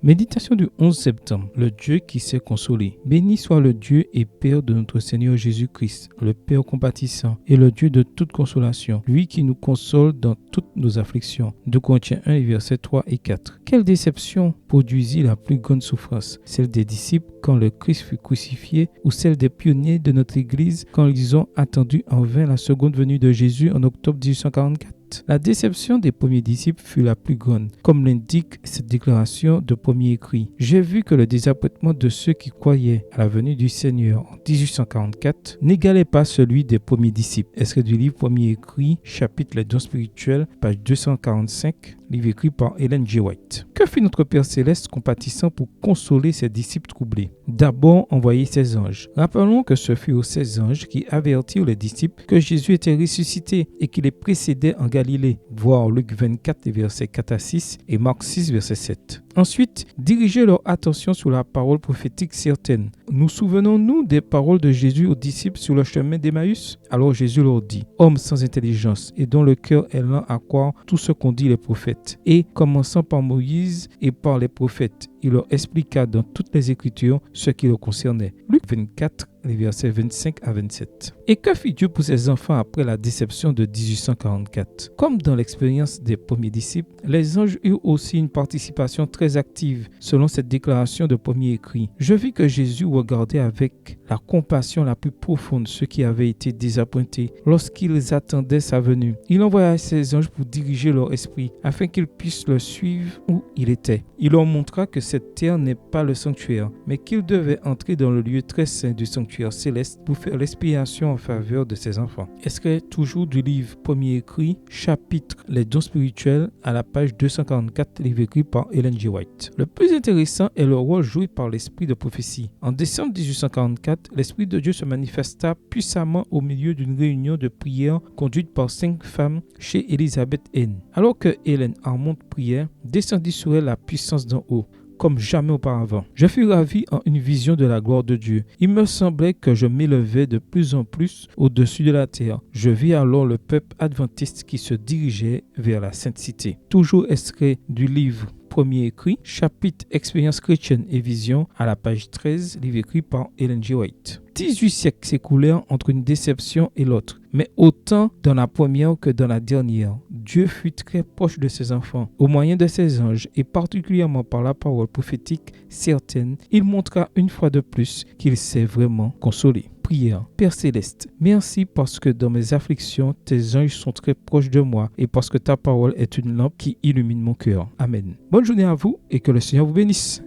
Méditation du 11 septembre. Le Dieu qui sait consoler. Béni soit le Dieu et Père de notre Seigneur Jésus-Christ, le Père compatissant et le Dieu de toute consolation, lui qui nous console dans toutes nos afflictions. 2 Corinthiens 1, versets 3 et 4. Quelle déception produisit la plus grande souffrance, celle des disciples quand le Christ fut crucifié ou celle des pionniers de notre Église quand ils ont attendu en vain la seconde venue de Jésus en octobre 1844? La déception des premiers disciples fut la plus grande, comme l'indique cette déclaration de premier écrit. J'ai vu que le désappointement de ceux qui croyaient à la venue du Seigneur en 1844 n'égalait pas celui des premiers disciples. Extrait du livre Premier écrit, chapitre Les dons spirituels, page 245, livre écrit par Ellen G. White. Que fit notre Père Céleste compatissant pour consoler ses disciples troublés? D'abord envoyer ses anges. Rappelons que ce fut aux 16 anges qui avertirent les disciples que Jésus était ressuscité et qu'il les précédait en Galilée, voir Luc 24, versets 4 à 6 et Marc 6, verset 7. Ensuite, diriger leur attention sur la parole prophétique certaine. Nous souvenons-nous des paroles de Jésus aux disciples sur le chemin d'Emmaüs? Alors Jésus leur dit: « Hommes sans intelligence et dont le cœur est lent à croire tout ce qu'ont dit les prophètes. » Et commençant par Moïse et par les prophètes, il leur expliqua dans toutes les Écritures ce qui leur concernait. Luc 24, les versets 25 à 27. Et que fit Dieu pour ses enfants après la déception de 1844? Comme dans l'expérience des premiers disciples, les anges eurent aussi une participation très active, selon cette déclaration de premier écrit. Je vis que Jésus regardait avec la compassion la plus profonde ceux qui avaient été désappointés lorsqu'ils attendaient sa venue. Il envoya ses anges pour diriger leur esprit, afin qu'ils puissent le suivre où il était. Il leur montra que cette terre n'est pas le sanctuaire, mais qu'ils devaient entrer dans le lieu très saint du sanctuaire céleste pour faire l'expiation en faveur de ses enfants. Extrait toujours du livre Premier écrit, chapitre Les dons spirituels, à la page 244, livre écrit par Ellen G. White. Le plus intéressant est le rôle joué par l'esprit de prophétie. En décembre 1844, l'esprit de Dieu se manifesta puissamment au milieu d'une réunion de prière conduite par 5 femmes chez Elizabeth N. Alors que Hélène Armand priait, descendit sur elle la puissance d'en haut, comme jamais auparavant. Je fus ravi en une vision de la gloire de Dieu. Il me semblait que je m'élevais de plus en plus au-dessus de la terre. Je vis alors le peuple adventiste qui se dirigeait vers la Sainte Cité. Toujours extrait du livre Premier écrit, chapitre Expérience chrétienne et vision, à la page 13, livre écrit par Ellen G. White. 18 siècles s'écoulèrent entre une déception et l'autre, mais autant dans la première que dans la dernière. Dieu fut très proche de ses enfants. Au moyen de ses anges, et particulièrement par la parole prophétique certaine, il montra une fois de plus qu'il sait vraiment consoler. Prière. Père Céleste, merci parce que dans mes afflictions, tes anges sont très proches de moi et parce que ta parole est une lampe qui illumine mon cœur. Amen. Bonne journée à vous et que le Seigneur vous bénisse.